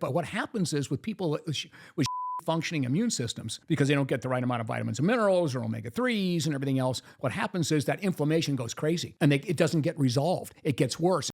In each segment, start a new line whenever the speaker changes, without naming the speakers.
But what happens is with people with functioning immune systems, because they don't get the right amount of vitamins and minerals or omega-3s and everything else, what happens is that inflammation goes crazy and it doesn't get resolved. It gets worse.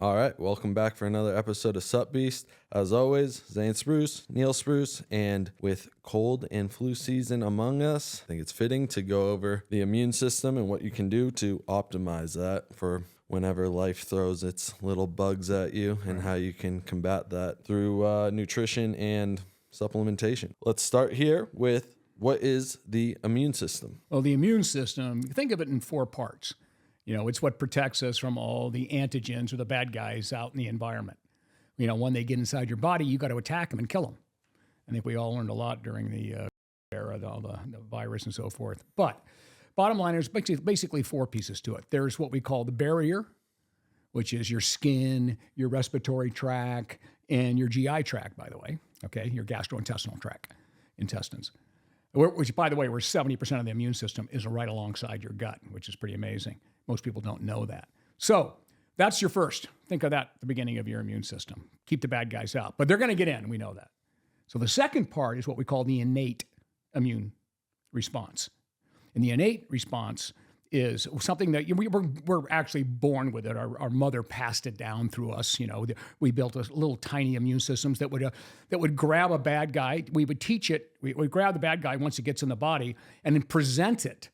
All right, welcome back for another episode of Sup Beast. As always, Zane Spruce, Neal Spruce, and with cold and flu season among us, I think it's fitting to go over the immune system and what you can do to optimize that for whenever life throws its little bugs at you and how you can combat that through nutrition and supplementation. Let's start here with what is the immune system?
Well, the immune system, think of it in 4 parts. You know, it's what protects us from all the antigens or the bad guys out in the environment. You know, when they get inside your body, you got to attack them and kill them. I think we all learned a lot during the era, all the virus and so forth. But bottom line, there's basically 4 pieces to it. There's what we call the barrier, which is your skin, your respiratory tract, and your GI tract, by the way. Okay, your gastrointestinal tract, intestines. Which, by the way, where 70% of the immune system is right alongside your gut, which is pretty amazing. Most people don't know that. So that's your first. Think of that at the beginning of your immune system. Keep the bad guys out. But they're going to get in. We know that. So the second part is what we call the innate immune response. And the innate response is something that we're actually born with it. Our mother passed it down through us. You know, we built a little tiny immune systems that would grab a bad guy. We would teach it. We would grab the bad guy once it gets in the body and then present it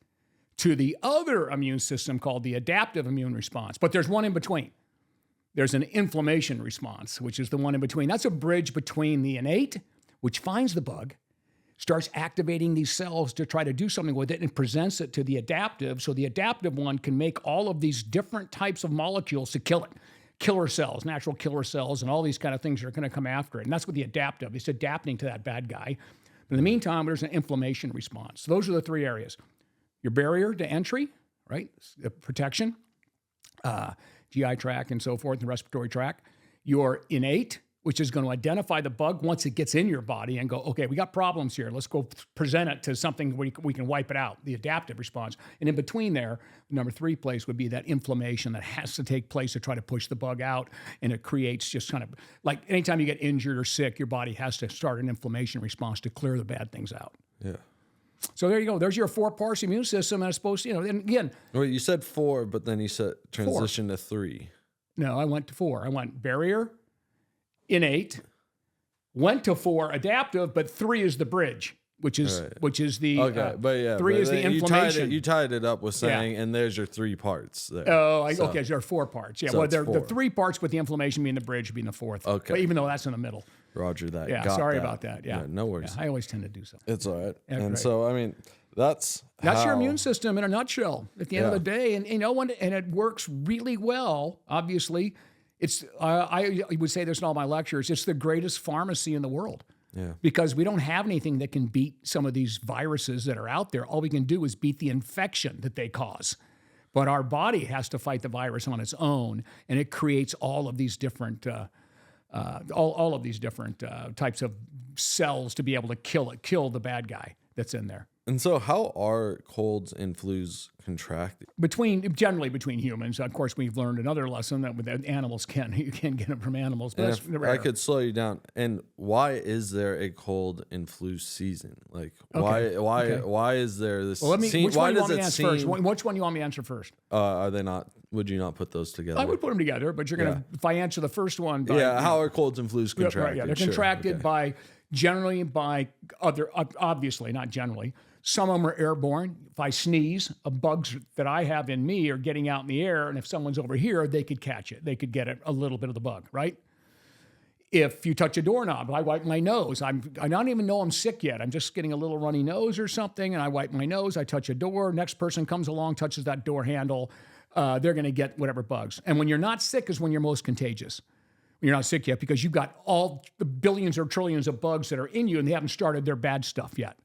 to the other immune system called the adaptive immune response. But there's one in between. There's an inflammation response, which is the one in between. That's a bridge between the innate, which finds the bug, starts activating these cells to try to do something with it and presents it to the adaptive. So the adaptive one can make all of these different types of molecules to kill it. Killer cells, natural killer cells, and all these kind of things are going to come after it. And that's what the adaptive is, adapting to that bad guy. But in the meantime, there's an inflammation response. So those are the 3 areas. Your barrier to entry, right? Protection, GI tract and so forth, and respiratory tract. Your innate, which is going to identify the bug once it gets in your body and go, okay, we got problems here. Let's go present it to something where we can wipe it out, the adaptive response. And in between there, the number 3 place would be that inflammation that has to take place to try to push the bug out. And it creates just kind of like anytime you get injured or sick, your body has to start an inflammation response to clear the bad things out.
Yeah.
So there you go. There's your 4 parts immune system. And I suppose, you know, and again.
Well, you said 4, but then you said transition 4. To 3.
No, I went to 4. I went barrier, innate, went to 4 adaptive, but 3 is the bridge, which is the
okay. But yeah,
3 is the inflammation.
You tied it up with saying, and there's your 3 parts there.
Oh, so, okay. So there are 4 parts. Yeah.
So
well,
the
3 parts with the inflammation being the bridge being the 4th.
Okay.
But even though that's in the middle.
Roger that.
Yeah. Sorry about that. Yeah.
No worries.
Yeah, I always tend to do so.
It's all right.
Yeah,
and
great.
so, I mean, that's
your immune system in a nutshell at the end of the day. And you know, and it works really well. Obviously, it's I would say this in all my lectures. It's the greatest pharmacy in the world.
Yeah.
Because we don't have anything that can beat some of these viruses that are out there. All we can do is beat the infection that they cause. But our body has to fight the virus on its own, and it creates all of these different all of these different types of cells to be able to kill the bad guy that's in there.
And so how are colds and flus contracted?
Generally between humans. Of course, we've learned another lesson that with animals you can get them from animals. But
if I could slow you down. And why is there a cold and flu season? Like why is there this?
Well, which one you want me to answer first?
Which
one you want me to answer first?
Are they not? Would you not put those together?
I would put them together, but you're going to, if I answer the first one.
How are colds and flus contracted?
Right, yeah, they're contracted generally by other, obviously, not generally. Some of them are airborne. If I sneeze, bugs that I have in me are getting out in the air, and if someone's over here, they could catch it. They could get a little bit of the bug, right? If you touch a doorknob, I wipe my nose. I don't even know I'm sick yet. I'm just getting a little runny nose or something, and I wipe my nose. I touch a door. Next person comes along, touches that door handle. They're going to get whatever bugs. And when you're not sick is when you're most contagious. When you're not sick yet, because you've got all the billions or trillions of bugs that are in you, and they haven't started their bad stuff yet.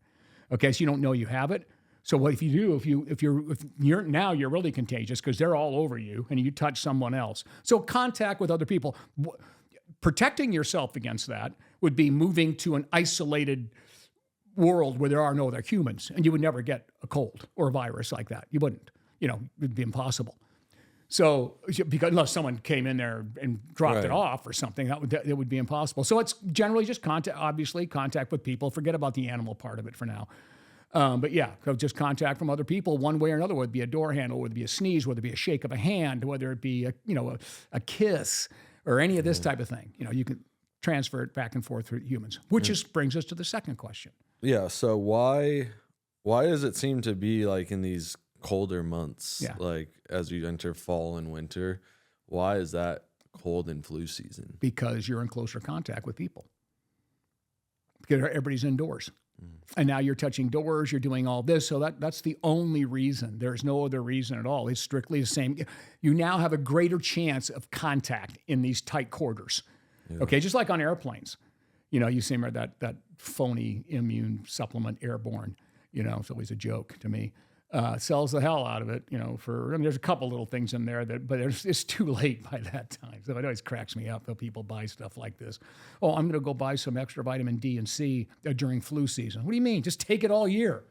Okay, so you don't know you have it. So what if you do? If you're now you're really contagious because they're all over you, and you touch someone else. So contact with other people. Protecting yourself against that would be moving to an isolated world where there are no other humans, and you would never get a cold or a virus like that. You wouldn't. It'd be impossible. So, because unless someone came in there and dropped it off or something, it would be impossible. So it's generally just contact with people. Forget about the animal part of it for now. But yeah, just contact from other people one way or another, whether it be a door handle, whether it be a sneeze, whether it be a shake of a hand, whether it be a kiss or any of this type of thing. You can transfer it back and forth through humans, which brings us to the second question.
Yeah. So why does it seem to be like in these colder months, like as we enter fall and winter, why is that cold and flu season?
Because you're in closer contact with people. Because everybody's indoors. And now you're touching doors, you're doing all this. So that's the only reason. There's no other reason at all. It's strictly the same. You now have a greater chance of contact in these tight quarters. Yeah. Okay, just like on airplanes. You see that phony immune supplement Airborne. It's always a joke to me. Sells the hell out of it, there's a couple little things in there but it's too late by that time. So it always cracks me up that people buy stuff like this. Oh, I'm going to go buy some extra vitamin D and C during flu season. What do you mean? Just take it all year.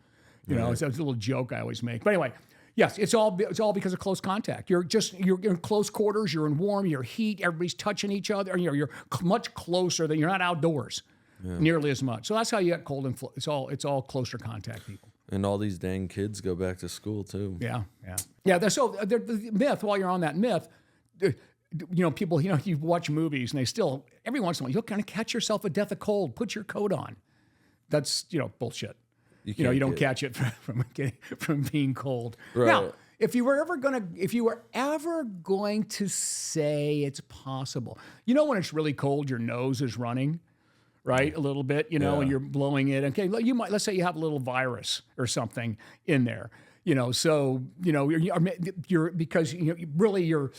It's a little joke I always make. But anyway, yes, it's all because of close contact. You're in close quarters. You're in warm. You're heat. Everybody's touching each other. You're much closer than you're not outdoors nearly as much. So that's how you get cold and flu. It's all closer contact people.
And all these dang kids go back to school too.
Yeah. The myth. While you're on that myth, people. You watch movies and they still every once in a while you'll kind of catch yourself a death of cold. Put your coat on. That's bullshit. You don't catch it from being cold.
Right.
Now, if you were ever going to say it's possible, when it's really cold, your nose is running. Right, a little bit, and you're blowing it. Okay, let's say you have a little virus or something in there, So you're because really your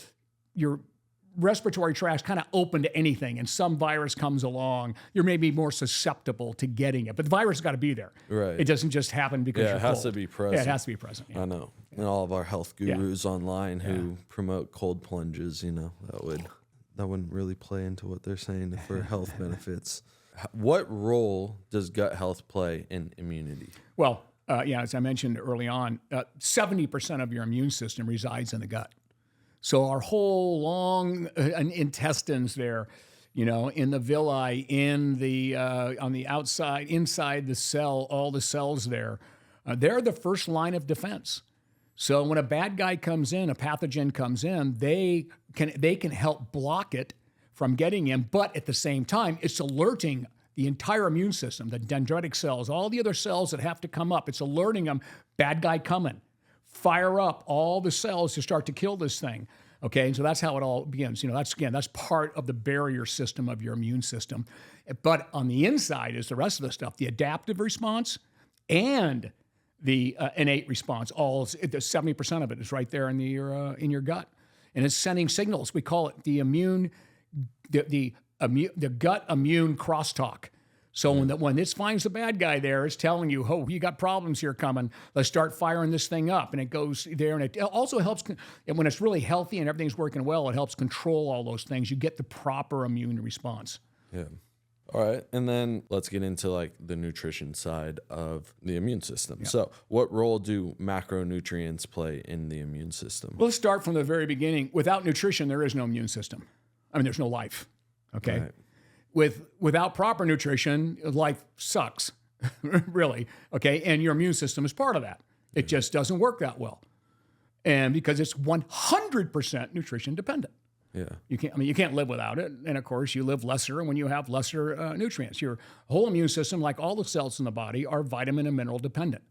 respiratory tract kind of open to anything, and some virus comes along, you're maybe more susceptible to getting it. But the virus has got to be there. Right. It doesn't just happen because you're
it has
cold.
to be present.
Yeah, it has to be present. Yeah.
I know, and all of our health gurus online who promote cold plunges, that wouldn't really play into what they're saying for health benefits. What role does gut health play in immunity?
Well, as I mentioned early on, 70% of your immune system resides in the gut. So our whole long intestines there, in the villi, on the outside, inside the cell, all the cells there, they're the first line of defense. So when a bad guy comes in, a pathogen comes in, they can help block it from getting in, but at the same time, it's alerting the entire immune system, the dendritic cells, all the other cells that have to come up. It's alerting them, bad guy coming. Fire up all the cells to start to kill this thing. Okay, and so that's how it all begins. That's part of the barrier system of your immune system. But on the inside is the rest of the stuff, the adaptive response and the innate response. The 70% of it is right there in your gut, and it's sending signals. We call it the gut immune crosstalk. So when this finds the bad guy there, it's telling you, oh, you got problems here coming. Let's start firing this thing up. And it goes there. And it also helps, and when it's really healthy and everything's working well, it helps control all those things. You get the proper immune response. Yeah.
All right. And then let's get into like the nutrition side of the immune system. Yeah. So what role do macronutrients play in the immune system?
Well, let's start from the very beginning. Without nutrition, there is no immune system. There's no life. Okay. Right. Without proper nutrition, life sucks, really. Okay, and your immune system is part of that. It just doesn't work that well, and because it's 100% nutrition dependent.
Yeah,
you can't live without it, and of course you live lesser when you have lesser nutrients. Your whole immune system, like all the cells in the body, are vitamin and mineral dependent.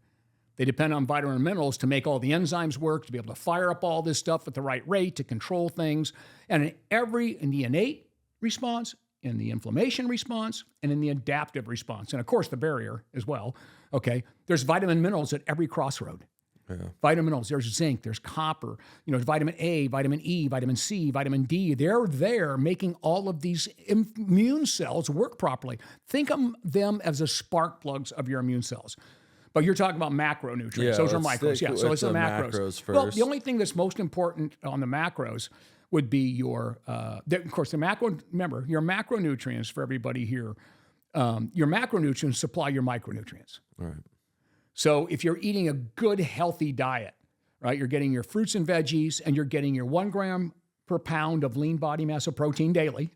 They depend on vitamin and minerals to make all the enzymes work, to be able to fire up all this stuff at the right rate, to control things, and in the innate response, in the inflammation response, and in the adaptive response. And of course, the barrier as well. Okay, there's vitamin minerals at every crossroad. Yeah. Vitamin minerals, there's zinc, there's copper, vitamin A, vitamin E, vitamin C, vitamin D. They're there making all of these immune cells work properly. Think of them as the spark plugs of your immune cells. But you're talking about macronutrients.
Yeah,
those are micros. Yeah, so it's the macros.
First.
Well, the only thing that's most important on the macros would be your macronutrients for everybody here. Your macronutrients supply your micronutrients.
Right.
So if you're eating a good, healthy diet, right, you're getting your fruits and veggies, and you're getting your 1 gram per pound of lean body mass of protein daily,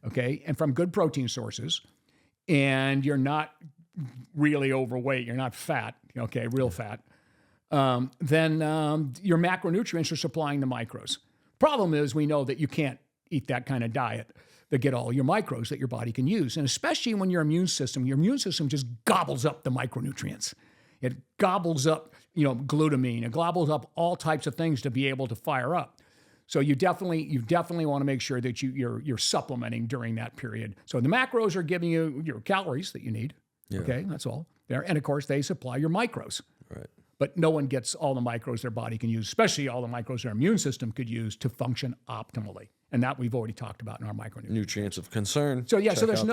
okay, and from good protein sources, and you're not really overweight, you're not fat, okay, real fat, then your macronutrients are supplying the micros. Problem is, we know that you can't eat that kind of diet that get all your micros that your body can use. And especially when your immune system just gobbles up the micronutrients. It gobbles up, glutamine. It gobbles up all types of things to be able to fire up. So you definitely want to make sure that you're supplementing during that period. So the macros are giving you your calories that you need. Yeah. Okay, that's all. And of course, they supply your micros.
Right.
But no one gets all the micros their body can use, especially all the micros their immune system could use to function optimally. And that we've already talked about in our micronutrients.
Nutrients of concern.
So there's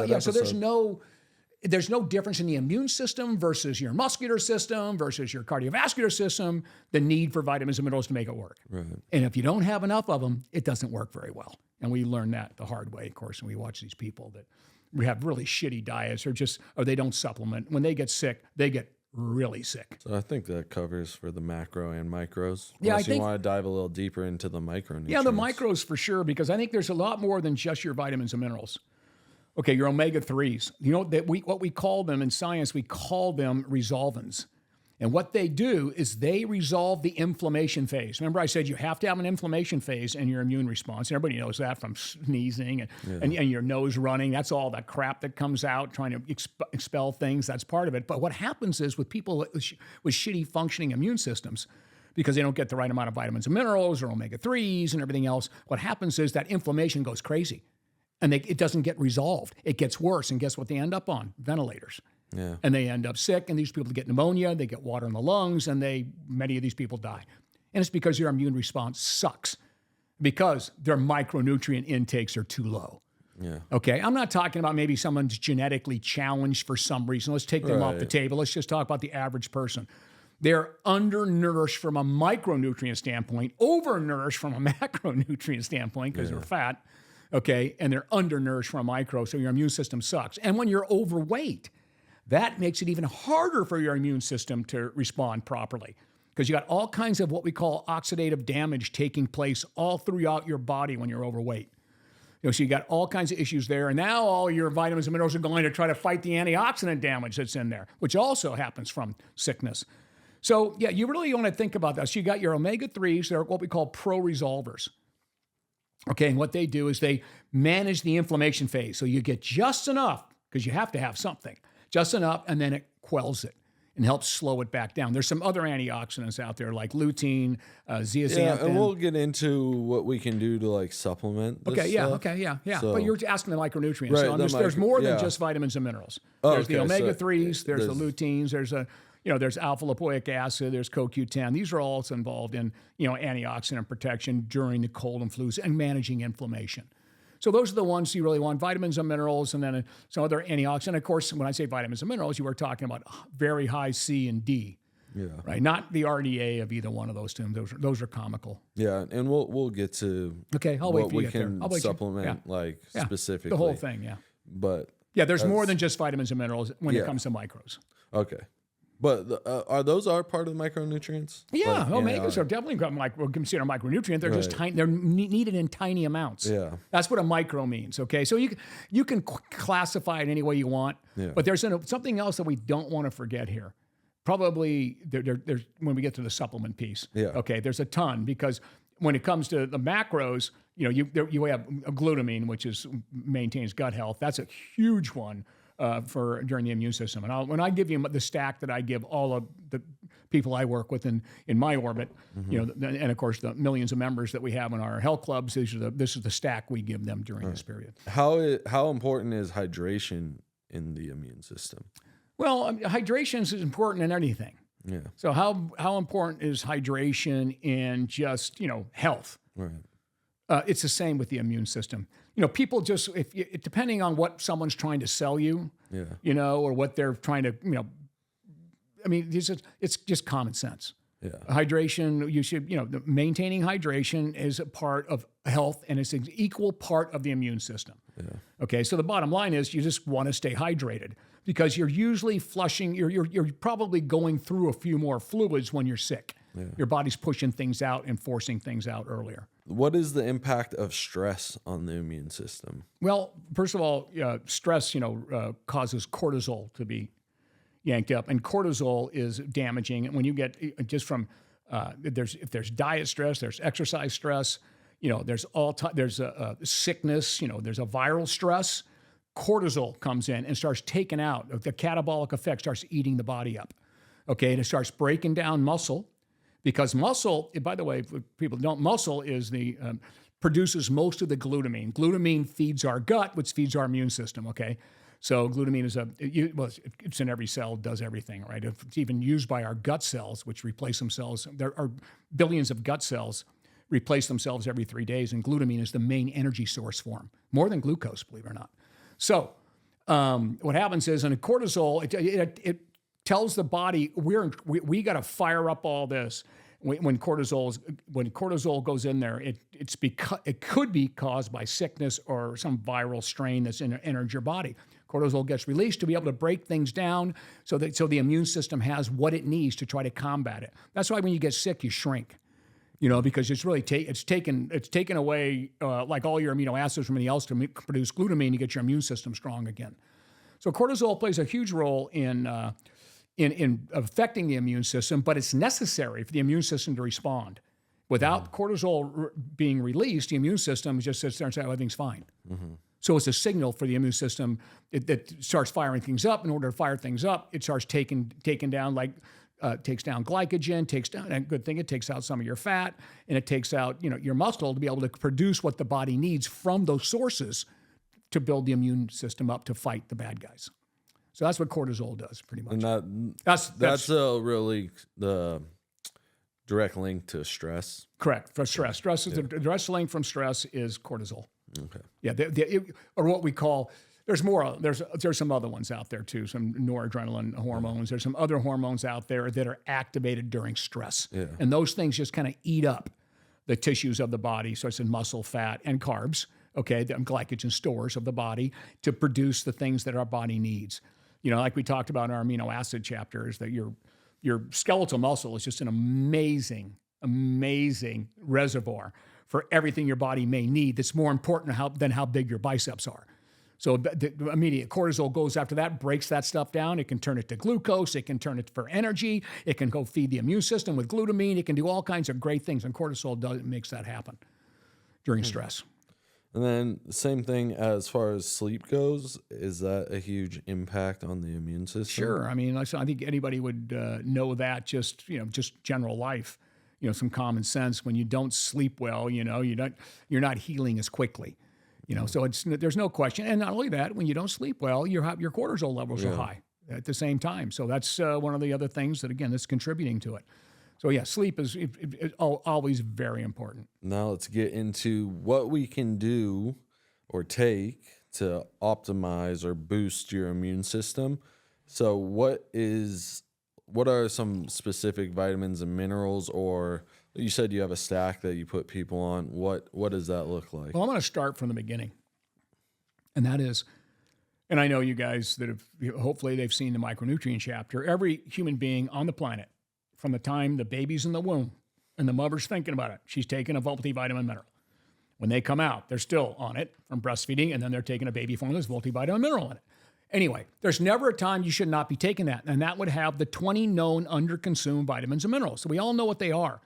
no difference in the immune system versus your muscular system versus your cardiovascular system, the need for vitamins and minerals to make it work.
Right.
And if you don't have enough of them, it doesn't work very well. And we learn that the hard way, of course, when we watch these people that we have really shitty diets or they don't supplement. When they get sick, they get really sick.
So I think that covers for the macro and micros.
Yeah,
Unless you want to dive a little deeper into the micronutrients.
Yeah, the micros for sure, because I think there's a lot more than just your vitamins and minerals. Okay, your omega-3s. What we call them in science, we call them resolvins. And what they do is they resolve the inflammation phase. Remember I said you have to have an inflammation phase in your immune response. Everybody knows that from sneezing and your nose running. That's all that crap that comes out trying to expel things. That's part of it. But what happens is with people with shitty functioning immune systems, because they don't get the right amount of vitamins and minerals or omega-3s and everything else, what happens is that inflammation goes crazy. And it doesn't get resolved. It gets worse. And guess what they end up on? Ventilators.
Yeah.
And they end up sick, and these people get pneumonia, they get water in the lungs, and many of these people die. And it's because your immune response sucks, because their micronutrient intakes are too low.
Yeah.
Okay, I'm not talking about maybe someone's genetically challenged for some reason. Let's take them off the table. Let's just talk about the average person. They're undernourished from a micronutrient standpoint, overnourished from a macronutrient standpoint because they're fat, okay, and they're undernourished from a micro, so your immune system sucks. And when you're overweight, that makes it even harder for your immune system to respond properly, because you got all kinds of what we call oxidative damage taking place all throughout your body when you're overweight. So you got all kinds of issues there, and now all your vitamins and minerals are going to try to fight the antioxidant damage that's in there, which also happens from sickness. So yeah, you really want to think about that. So you got your omega-3s, they're what we call pro-resolvers. Okay, and what they do is they manage the inflammation phase. So you get just enough, because you have to have something, just enough, and then it quells it and helps slow it back down. There's some other antioxidants out there like lutein, zeaxanthin.
Yeah, and we'll get into what we can do to like supplement this stuff.
So, but you're asking the micronutrients.
Right,
So there's more than just vitamins and minerals. There's the omega-3s, there's the luteins, there's alpha lipoic acid, there's CoQ10. These are all involved in, antioxidant protection during the cold and flus and managing inflammation. So those are the ones you really want, vitamins and minerals, and then some other antioxidants. Of course, when I say vitamins and minerals, you were talking about very high C and D. Yeah. Right. Not the RDA of either one of those two. Those are comical.
Yeah, and we'll get to
I'll wait for you
what we can supplement specifically.
The whole thing, yeah.
But
there's more than just vitamins and minerals when it comes to micros.
Okay. But are those part of the micronutrients?
Yeah, omegas are definitely considered a micronutrient. They're just tiny. They're needed in tiny amounts.
Yeah,
that's what a micro means. Okay, so you can classify it any way you want. Yeah. But there's something else that we don't want to forget here. Probably there's when we get to the supplement piece.
Yeah.
Okay, there's a ton, because when it comes to the macros, you have glutamine, which maintains gut health. That's a huge one. For during the immune system. And when I give you the stack that I give all of the people I work with in my orbit, and of course the millions of members that we have in our health clubs, this is the stack we give them during this period.
How important is hydration in the immune system?
Well, hydration is important in anything.
Yeah. So
how important is hydration in just health?
Right.
It's the same with the immune system. People just, depending on what someone's trying to sell you, or what they're trying to, it's just common sense. Yeah. Hydration, you should, maintaining hydration is a part of health, and it's an equal part of the immune system. Yeah. Okay, so the bottom line is you just want to stay hydrated. because you're usually flushing, you're probably going through a few more fluids when you're sick. Yeah. Your body's pushing things out and forcing things out earlier.
What is the impact of stress on the immune system?
Well, first of all, stress, causes cortisol to be yanked up, and cortisol is damaging. And when you get just from if there's diet stress, there's exercise stress, there's there's a sickness, there's a viral stress. Cortisol comes in and starts taking out the catabolic effect, starts eating the body up. Okay, and it starts breaking down muscle. Because muscle, by the way, if people don't, muscle is produces most of the glutamine. Glutamine feeds our gut, which feeds our immune system, okay? So glutamine is it's in every cell, does everything, right? It's even used by our gut cells, which replace themselves. There are billions of gut cells replace themselves every 3 days, and glutamine is the main energy source for them, more than glucose, believe it or not. So what happens is, in a cortisol, it tells the body we got to fire up all this. When cortisol goes in there, it could be caused by sickness or some viral strain that's entered your body. Cortisol gets released to be able to break things down, so the immune system has what it needs to try to combat it. That's why when you get sick, you shrink. Because it's really taken away like all your amino acids from anything else to produce glutamine to get your immune system strong again. So cortisol plays a huge role in affecting the immune system, but it's necessary for the immune system to respond. Without cortisol being released, the immune system just sits there and says, everything's fine. Mm-hmm. So it's a signal for the immune system that starts firing things up. In order to fire things up, it starts taking down, takes down glycogen, takes down, and good thing, it takes out some of your fat, and it takes out your muscle to be able to produce what the body needs from those sources to build the immune system up to fight the bad guys. So that's what cortisol does, pretty much.
And that's really the direct link to stress.
Correct. For stress, is the direct link from stress is cortisol.
Okay.
Yeah, or what we call. There's more. There's some other ones out there too. Some noradrenaline hormones. There's some other hormones out there that are activated during stress, and those things just kind of eat up the tissues of the body. So it's in muscle, fat, and carbs. Okay, the glycogen stores of the body to produce the things that our body needs. Like we talked about in our amino acid chapters, that your skeletal muscle is just an amazing reservoir for everything your body may need. That's more important than how big your biceps are. So the immediate cortisol goes after that, breaks that stuff down. It can turn it to glucose. It can turn it for energy. It can go feed the immune system with glutamine. It can do all kinds of great things, and cortisol makes that happen during stress.
And then the same thing as far as sleep goes, is that a huge impact on the immune system?
Sure. I mean, I think anybody would know that, just general life, some common sense. When you don't sleep well, you're not healing as quickly. So there's no question. And not only that, when you don't sleep well, your cortisol levels are high at the same time. So that's one of the other things that, again, that's contributing to it. So yeah, sleep is always very important.
Now let's get into what we can do or take to optimize or boost your immune system. So what are some specific vitamins and minerals, or you said you have a stack that you put people on. What does that look like?
Well, I'm going to start from the beginning. And that is, and I know you guys that have, hopefully they've seen the micronutrient chapter. Every human being on the planet, from the time the baby's in the womb and the mother's thinking about it, she's taking a multivitamin mineral. When they come out, they're still on it from breastfeeding, and then they're taking a baby formula with multivitamin mineral in it. Anyway, there's never a time you should not be taking that, and that would have the 20 known underconsumed vitamins and minerals. So we all know what they are.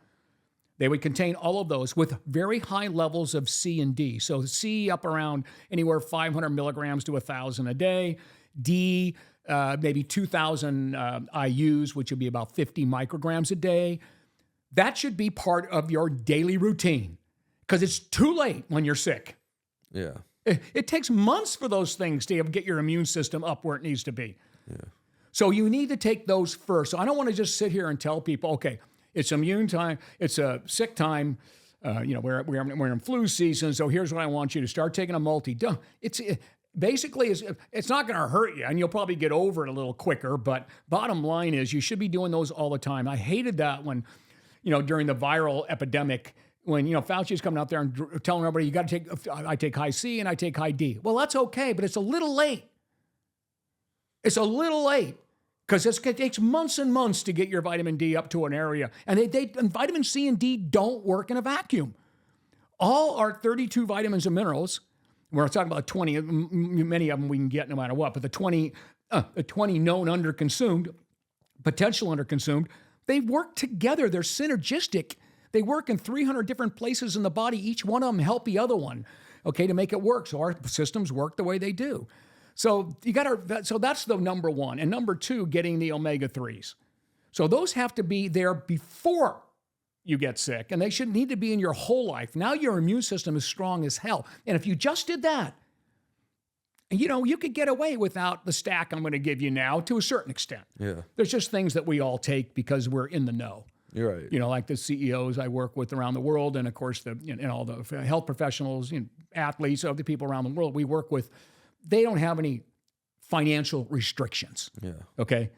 They would contain all of those with very high levels of C and D. So C up around anywhere 500 milligrams to 1,000 a day. D, maybe 2,000 IUs, which would be about 50 micrograms a day. That should be part of your daily routine, because it's too late when you're sick.
Yeah.
It takes months for those things to get your immune system up where it needs to be. Yeah. So you need to take those first. So I don't want to just sit here and tell people, okay, it's immune time, it's a sick time, we're in flu season, so here's what I want you to start taking a multi. Basically, it's not going to hurt you, and you'll probably get over it a little quicker, but bottom line is you should be doing those all the time. I hated that when, during the viral epidemic, when, Fauci's coming out there and telling everybody, I take high C and I take high D. Well, that's okay, but it's a little late. It's a little late because it takes months and months to get your vitamin D up to an area. And and vitamin C and D don't work in a vacuum. All our 32 vitamins and minerals, we're talking about 20, many of them we can get no matter what, but the 20 known underconsumed, potential underconsumed, they work together. They're synergistic. They work in 300 different places in the body. Each one of them help the other one, okay, to make it work. So our systems work the way they do. So so that's the number one. And number two, getting the omega-3s. So those have to be there before you get sick, and they should need to be in your whole life. Now your immune system is strong as hell. And if you just did that, you could get away without the stack I'm going to give you now to a certain extent.
Yeah.
There's just things that we all take because we're in the know.
You're right.
Like the CEOs I work with around the world, and of course all the health professionals, athletes, other people around the world we work with, they don't have any financial restrictions.
Yeah.
Okay.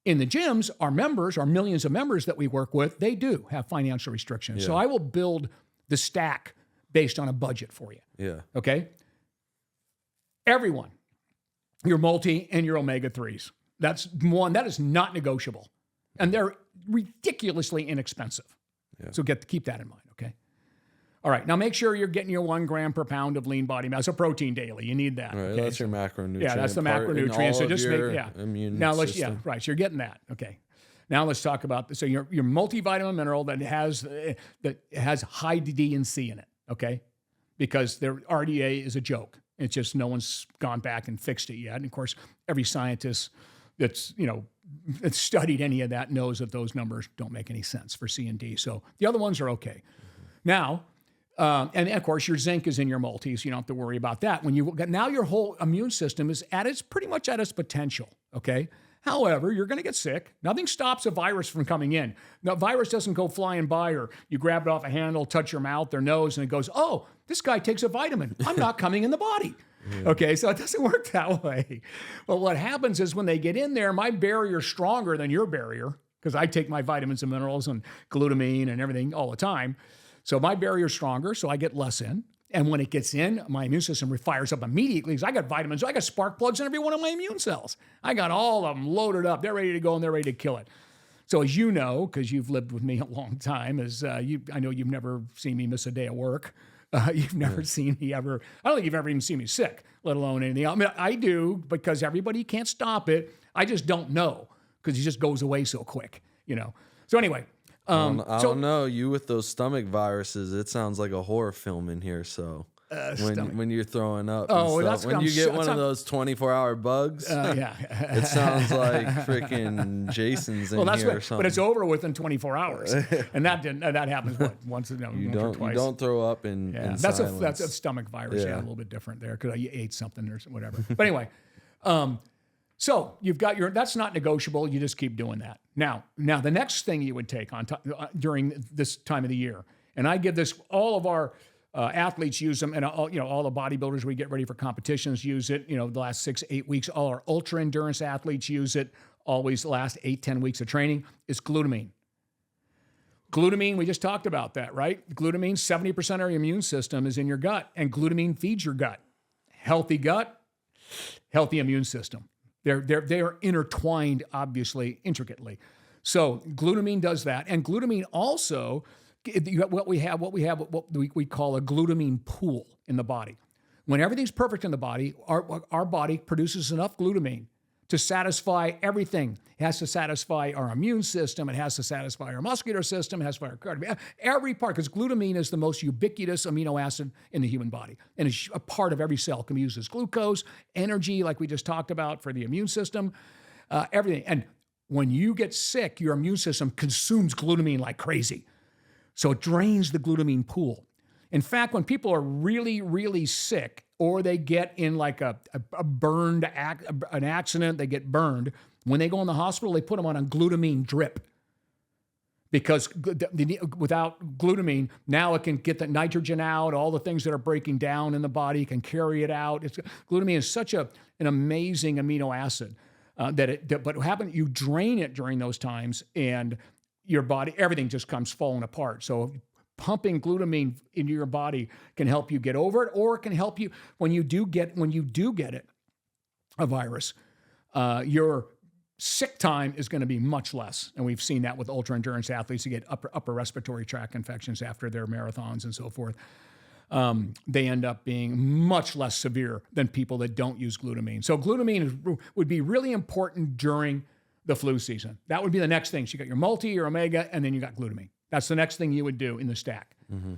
In the gyms, our members, our millions of members that we work with, they do have financial restrictions.
Yeah.
So I will build the stack based on a budget for you.
Yeah.
Okay. Everyone, your multi and your omega-3s. That's one that is not negotiable. And they're ridiculously inexpensive.
Yeah.
So keep that in mind, okay? All right, now make sure you're getting your 1 gram per pound of lean body mass, a protein daily. You need that.
Right,
okay?
that's your macronutrient.
Yeah, that's the
part in
macronutrient.
all
So
of
just
your
make
immune
now
system.
right. So you're getting that. Okay. Now let's talk about so your multivitamin mineral that has high D and C in it. Okay, because their RDA is a joke. It's just no one's gone back and fixed it yet. And of course, every scientist that's studied any of that knows that those numbers don't make any sense for C and D. So the other ones are okay. Now. And of course, your zinc is in your multis. You don't have to worry about that. Now your whole immune system is pretty much at its potential. Okay. However, you're going to get sick. Nothing stops a virus from coming in. The virus doesn't go flying by, or you grab it off a handle, touch your mouth or nose, and it goes, "Oh, this guy takes a vitamin. I'm not coming in the body." Yeah. Okay, so it doesn't work that way. But what happens is when they get in there, my barrier's stronger than your barrier because I take my vitamins and minerals and glutamine and everything all the time. So my barrier's stronger, so I get less in. And when it gets in, my immune system fires up immediately because I got vitamins. I got spark plugs in every one of my immune cells. I got all of them loaded up. They're ready to go, and they're ready to kill it. So as you know, because you've lived with me a long time, I know you've never seen me miss a day of work. You've never seen me ever. I don't think you've ever even seen me sick, let alone anything else. I mean, I do because everybody can't stop it. I just don't know because it just goes away so quick, So anyway.
I don't know. You with those stomach viruses, it sounds like a horror film in here. So when you're throwing up, when you get one of those 24-hour bugs, it sounds like freaking Jason's in here or something.
But it's over within 24 hours, and that happens once or twice.
You don't throw up in silence.
That's a stomach virus. Yeah, a little bit different there because you ate something or whatever. But anyway. So you've got that's not negotiable. You just keep doing that. Now the next thing you would take on during this time of the year, and I give this, all of our athletes use them, and all the bodybuilders we get ready for competitions use it. The last 6-8 weeks, all our ultra endurance athletes use it. Always the last 8-10 weeks of training is glutamine. Glutamine, we just talked about that, right? Glutamine, 70% of your immune system is in your gut, and glutamine feeds your gut. Healthy gut, healthy immune system. They are intertwined, obviously, intricately. So glutamine does that, and glutamine also, what we call a glutamine pool in the body. When everything's perfect in the body, our body produces enough glutamine to satisfy everything. It has to satisfy our immune system. It has to satisfy our muscular system. It has to satisfy our cardio, every part, because glutamine is the most ubiquitous amino acid in the human body. And it's a part of every cell. It can be used as glucose, energy, like we just talked about for the immune system, everything. And when you get sick, your immune system consumes glutamine like crazy. So it drains the glutamine pool. In fact, when people are really, really sick, or they get in like an accident, they get burned, when they go in the hospital, they put them on a glutamine drip. Because without glutamine, now it can get the nitrogen out, all the things that are breaking down in the body, can carry it out. Glutamine is such an amazing amino acid but what happens, you drain it during those times, and your body, everything just comes falling apart. So pumping glutamine into your body can help you get over it, or it can help you when you do get it, a virus. your sick time is going to be much less. And we've seen that with ultra endurance athletes who get upper respiratory tract infections after their marathons and so forth. They end up being much less severe than people that don't use glutamine. So glutamine would be really important during the flu season. That would be the next thing. So you got your multi, your omega, and then you got glutamine. That's the next thing you would do in the stack. Mm-hmm.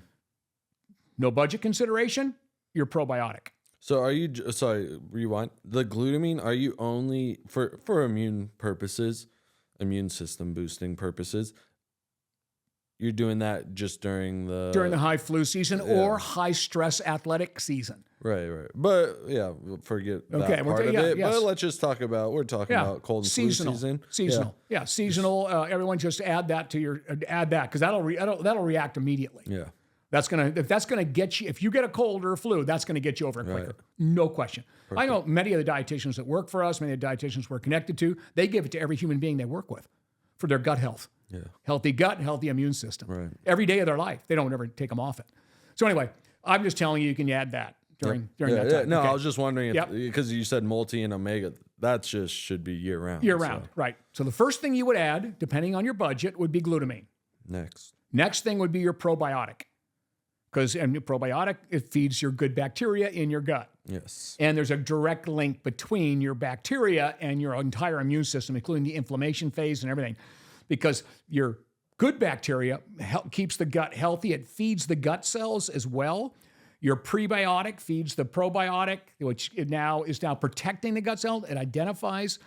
No budget consideration, you're probiotic.
So are you, sorry, rewind. The glutamine, are you only, for immune purposes, immune system boosting purposes, you're doing that just during the
high flu season or high stress athletic season.
Right. But yeah, forget that part of it.
Yes.
But let's just talk about, we're talking about cold and flu season.
Seasonal. Yeah, seasonal. Everyone just add that to because that'll react immediately.
Yeah.
If that's gonna get you, if you get a cold or a flu, that's gonna get you over it quicker. Right. No question. Perfect. I know many of the dietitians that work for us, many of the dietitians we're connected to, they give it to every human being they work with for their gut health. Yeah. Healthy gut, healthy immune system. Right. Every day of their life. They don't ever take them off it. So anyway, I'm just telling you can add that during that time.
No, okay. I was just wondering if, because you said multi and omega, that just should be year round.
Year round, right. So the first thing you would add, depending on your budget, would be glutamine. Next thing would be your probiotic. Because probiotic, it feeds your good bacteria in your gut.
Yes.
And there's a direct link between your bacteria and your entire immune system, including the inflammation phase and everything. Because your good bacteria keeps the gut healthy. It feeds the gut cells as well. Your prebiotic feeds the probiotic, which is now protecting the gut cell. It identifies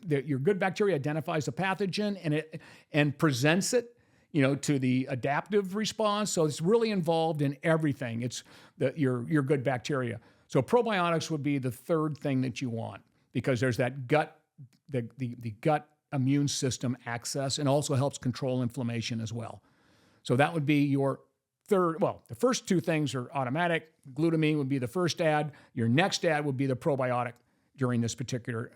your good bacteria identifies the pathogen and presents it, to the adaptive response. So it's really involved in everything. It's your good bacteria. So probiotics would be the third thing that you want because there's that gut, the gut immune system access, and also helps control inflammation as well. So that would be your third. Well, the first two things are automatic. Glutamine would be the first add. Your next add would be the probiotic during this particular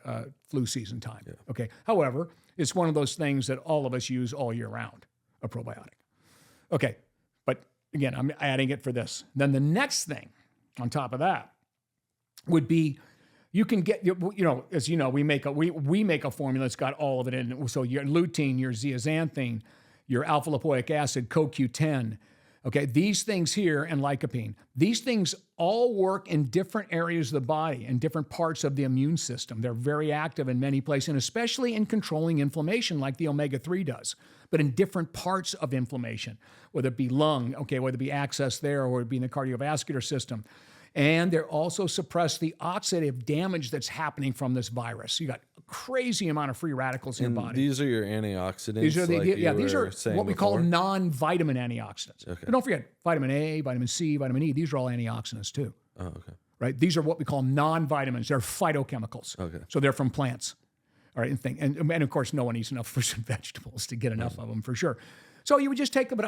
flu season time. Yeah. Okay. However, it's one of those things that all of us use all year round, a probiotic. Okay. But again, I'm adding it for this. Then the next thing on top of that would be, you can get, as you know, we make a formula that's got all of it in it. So your lutein, your zeaxanthin, your alpha lipoic acid, CoQ10, okay, these things here, and lycopene. These things all work in different areas of the body and different parts of the immune system. They're very active in many places, and especially in controlling inflammation like the omega-3 does, but in different parts of inflammation, whether it be lung, okay, whether it be access there or it be in the cardiovascular system. And they also suppress the oxidative damage that's happening from this virus. You got a crazy amount of free radicals in your body.
These are your antioxidants.
These are what we call non-vitamin antioxidants. Okay. But don't forget, vitamin A, vitamin C, vitamin E, these are all antioxidants too.
Oh, okay.
Right? These are what we call non-vitamins. They're phytochemicals. Okay. So they're from plants. All right, and of course, no one eats enough fruits and vegetables to get enough of them for sure. So you would just take them,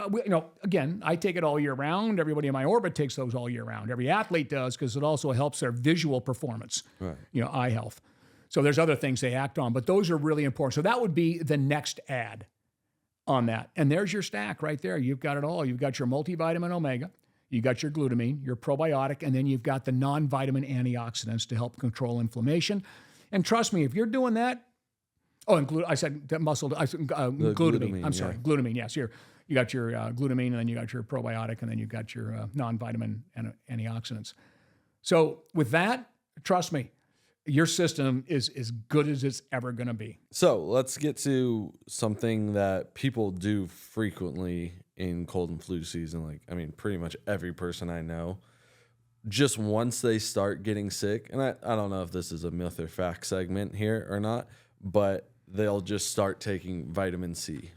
again, I take it all year round. Everybody in my orbit takes those all year round. Every athlete does because it also helps their visual performance, right. Eye health. So there's other things they act on, but those are really important. So that would be the next add on that. And there's your stack right there. You've got it all. You've got your multivitamin omega, you got your glutamine, your probiotic, and then you've got the non-vitamin antioxidants to help control inflammation. And trust me, if you're doing that, I said glutamine. I'm sorry, glutamine. Yes, you got your glutamine, and then you got your probiotic, and then you got your non-vitamin antioxidants. So with that, trust me, your system is as good as it's ever going to be.
So let's get to something that people do frequently in cold and flu season. Pretty much every person I know, just once they start getting sick, and I don't know if this is a myth or fact segment here or not, but they'll just start taking vitamin C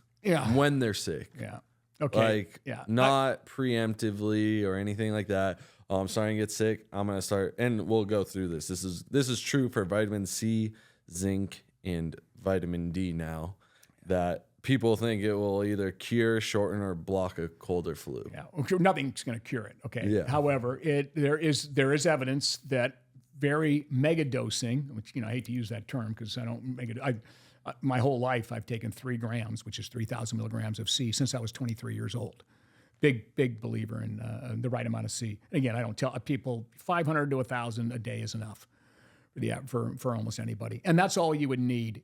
when they're sick.
Yeah. Okay.
Not preemptively or anything like that. Oh, I'm starting to get sick. I'm going to start, and we'll go through this. This is true for vitamin C, zinc, and vitamin D now, that people think it will either cure, shorten, or block a cold or flu.
Yeah. Nothing's going to cure it. Okay. Yeah. However, there is evidence that very mega dosing, which, I hate to use that term because I don't make it. My whole life, I've taken 3 grams, which is 3,000 milligrams of C since I was 23 years old. Big believer in the right amount of C. And again, I don't tell people 500 to 1,000 a day is enough. for almost anybody. And that's all you would need.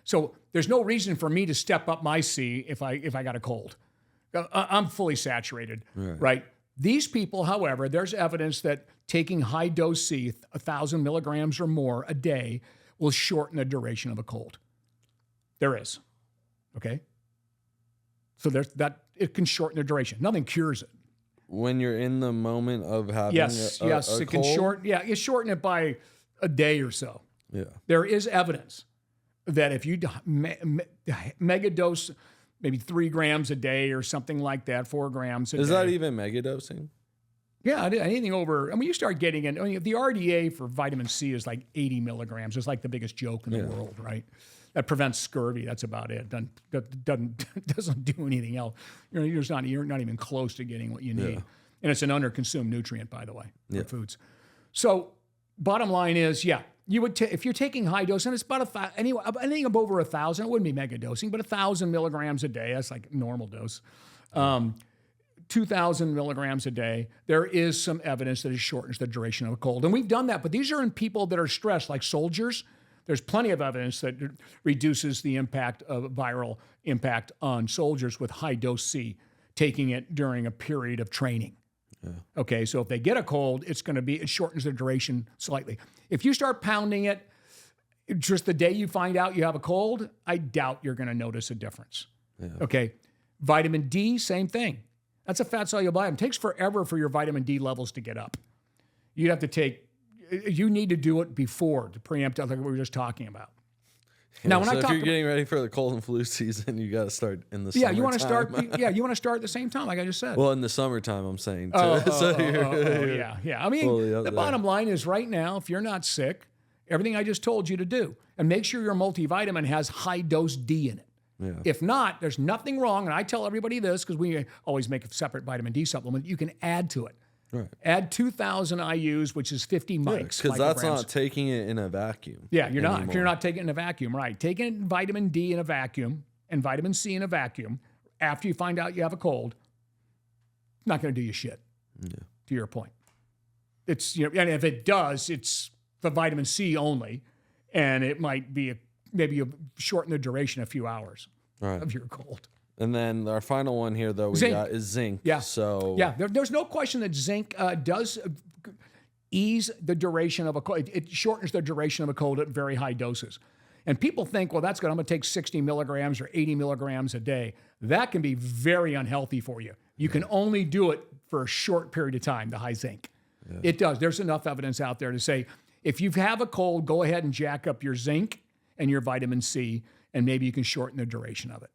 So there's no reason for me to step up my C if I got a cold. I'm fully saturated, right? These people, however, there's evidence that taking high dose C, 1,000 milligrams or more a day, will shorten the duration of a cold. There is, okay? So there's that, it can shorten the duration. Nothing cures it.
When you're in the moment of having a
it
cold?
can shorten. Yeah, you shorten it by a day or so.
Yeah.
There is evidence that if you mega dose, maybe 3 grams a day or something like that, 4 grams a day.
Is that even megadosing?
Yeah, anything over, you start getting in, the RDA for vitamin C is like 80 milligrams. It's like the biggest joke in the world, right? That prevents scurvy. That's about it. Doesn't do anything else. You're not even close to getting what you need.
Yeah.
And it's an under-consumed nutrient, by the way, for foods. So bottom line is, you would if you're taking high dose, and it's about anything over 1,000, it wouldn't be mega dosing, but 1,000 milligrams a day, that's like normal dose. 2,000 milligrams a day, there is some evidence that it shortens the duration of a cold. And we've done that, but these are in people that are stressed, like soldiers. There's plenty of evidence that reduces the impact of viral impact on soldiers with high dose C, taking it during a period of training. Yeah. Okay, so if they get a cold, it shortens the duration slightly. If you start pounding it just the day you find out you have a cold, I doubt you're going to notice a difference. Yeah. Okay, vitamin D, same thing. That's a fat soluble item. It takes forever for your vitamin D levels to get up. You need to do it before to preempt, like we were just talking about.
Yeah, now, when if you're getting ready for the cold and flu season, you got to start in the summertime.
You want to start. You want to start at the same time, like I just said.
Well, in the summertime, I'm saying. Too.
Yeah. I mean, the bottom line is right now, if you're not sick, everything I just told you to do, and make sure your multivitamin has high dose D in it. Yeah. If not, there's nothing wrong, and I tell everybody this because we always make a separate vitamin D supplement. You can add to it. Right. Add 2,000 IUs, which is 50 mics.
Because that's not taking it in a vacuum.
Yeah, you're not. If you're not taking it in a vacuum, right? Taking vitamin D in a vacuum and vitamin C in a vacuum after you find out you have a cold, not going to do you shit. Yeah. To your point, it's and if it does, it's the vitamin C only, and it might be maybe you shorten the duration a few hours of your cold.
And then our final one here, though, we got is zinc.
Yeah.
So
there's no question that zinc does ease the duration of a cold. It shortens the duration of a cold at very high doses. And people think, well, that's good. I'm going to take 60 milligrams or 80 milligrams a day. That can be very unhealthy for you. You can only do it for a short period of time, the high zinc. Yeah. It does. There's enough evidence out there to say, if you have a cold, go ahead and jack up your zinc and your vitamin C, and maybe you can shorten the duration of it.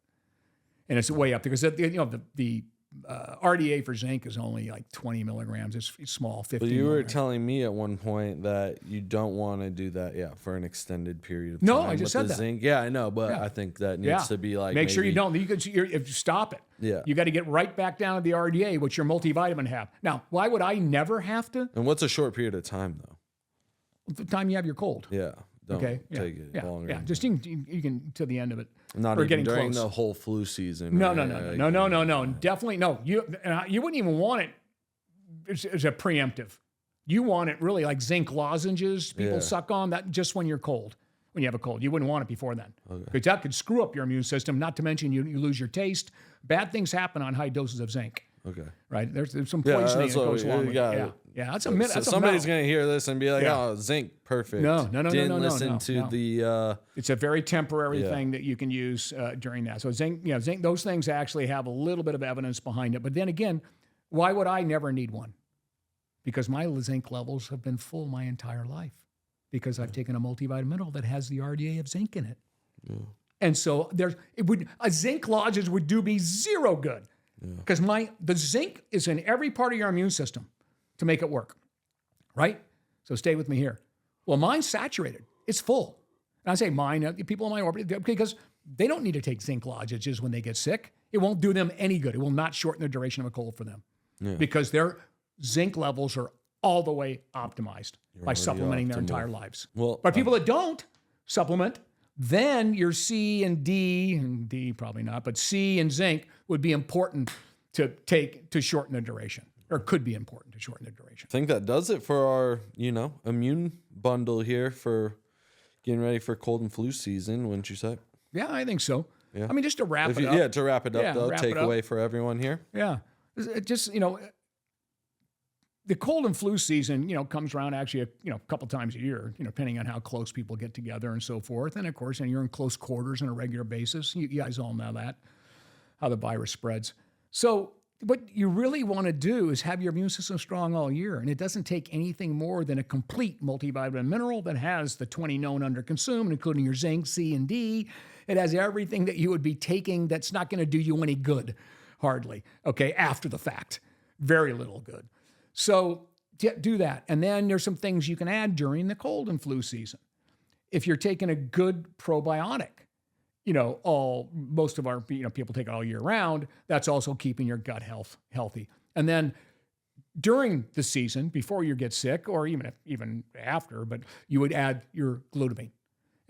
And it's way up because the RDA for zinc is only like 20 milligrams. It's small, 50.
But you
milligrams.
were telling me at one point that you don't want to do that, for an extended period of time.
No, I just said that.
Zinc. Yeah, I know, but I think that needs to be like
make sure you don't. If you stop it.
Yeah.
You got to get right back down to the RDA, which your multivitamin have. Now, why would I never have to?
And what's a short period of time though?
The time you have your cold.
Yeah. Don't take it longer.
Yeah, just you can to the end of it.
Not even getting during the whole flu season.
No. Definitely no. You wouldn't even want it as a preemptive. You want it really like zinc lozenges people suck on, that just when you're cold, when you have a cold. You wouldn't want it before then. Because that could screw up your immune system, not to mention you lose your taste. Bad things happen on high doses of zinc. Okay. Right? There's some poisoning that goes along with it. Yeah, that's a myth.
So somebody's going to hear this and be like, oh, zinc, perfect.
No.
Didn't listen to the...
It's a very temporary thing that you can use during that. So zinc, those things actually have a little bit of evidence behind it. But then again, why would I never need one? Because my zinc levels have been full my entire life because I've taken a multivitamin that has the RDA of zinc in it. Yeah. And so a zinc lozenge would do me zero good. Because the zinc is in every part of your immune system to make it work, right? So stay with me here. Well, mine's saturated. It's full. And I say mine, people in my orbit, because they don't need to take zinc lozenges when they get sick. It won't do them any good. It will not shorten the duration of a cold for them because their zinc levels are all the way optimized by supplementing their entire lives. But people that don't supplement, then your C and D probably not, but C and zinc would be important to take to shorten the duration. or could be important to shorten the duration.
I think that does it for our, immune bundle here for getting ready for cold and flu season, wouldn't you say?
Yeah, I think so.
Yeah.
I mean, just to wrap it up.
Yeah, to wrap it up, though,
wrap it up.
takeaway for everyone here.
Yeah. It just, the cold and flu season, comes around actually, a couple times a year, depending on how close people get together and so forth. And of course, you're in close quarters on a regular basis. You guys all know that, how the virus spreads. So what you really want to do is have your immune system strong all year. And it doesn't take anything more than a complete multivitamin mineral that has the 20 known under consumed, including your zinc, C, and D. It has everything that you would be taking that's not going to do you any good, hardly, okay, after the fact. Very little good. So do that. And then there's some things you can add during the cold and flu season. If you're taking a good probiotic, most of our people take it all year round, that's also keeping your gut health healthy. And then during the season, before you get sick, or even after, but you would add your glutamine.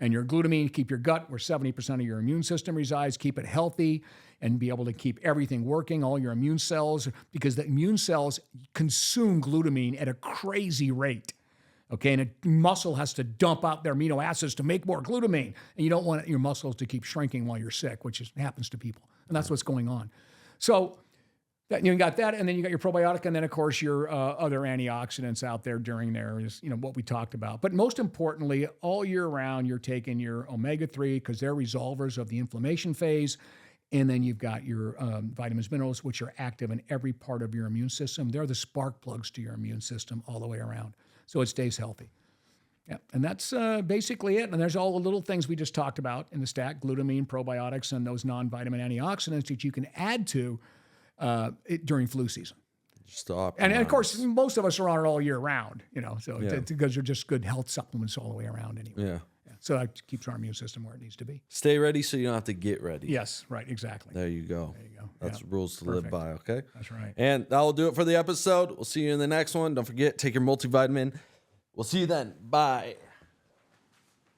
And your glutamine, keep your gut where 70% of your immune system resides, keep it healthy, and be able to keep everything working, all your immune cells, because the immune cells consume glutamine at a crazy rate. Okay, and a muscle has to dump out their amino acids to make more glutamine. And you don't want your muscles to keep shrinking while you're sick, which happens to people. And that's what's going on. So you got that, and then you got your probiotic, and then, of course, your other antioxidants out there during there is, what we talked about. But most importantly, all year round, you're taking your omega-3 because they're resolvers of the inflammation phase. And then you've got your vitamins, minerals, which are active in every part of your immune system. They're the spark plugs to your immune system all the way around. So it stays healthy. Yeah, and that's basically it. And there's all the little things we just talked about in the stack, glutamine, probiotics, and those non-vitamin antioxidants that you can add to during flu season.
Stop.
And of course, most of us are on it all year round, because they're just good health supplements all the way around anyway.
Yeah.
So that keeps our immune system where it needs to be.
Stay ready so you don't have to get ready.
Yes, right, exactly.
There you go. That's rules to live by, okay?
That's right.
And that will do it for the episode. We'll see you in the next one. Don't forget, take your multivitamin. We'll see you then. Bye.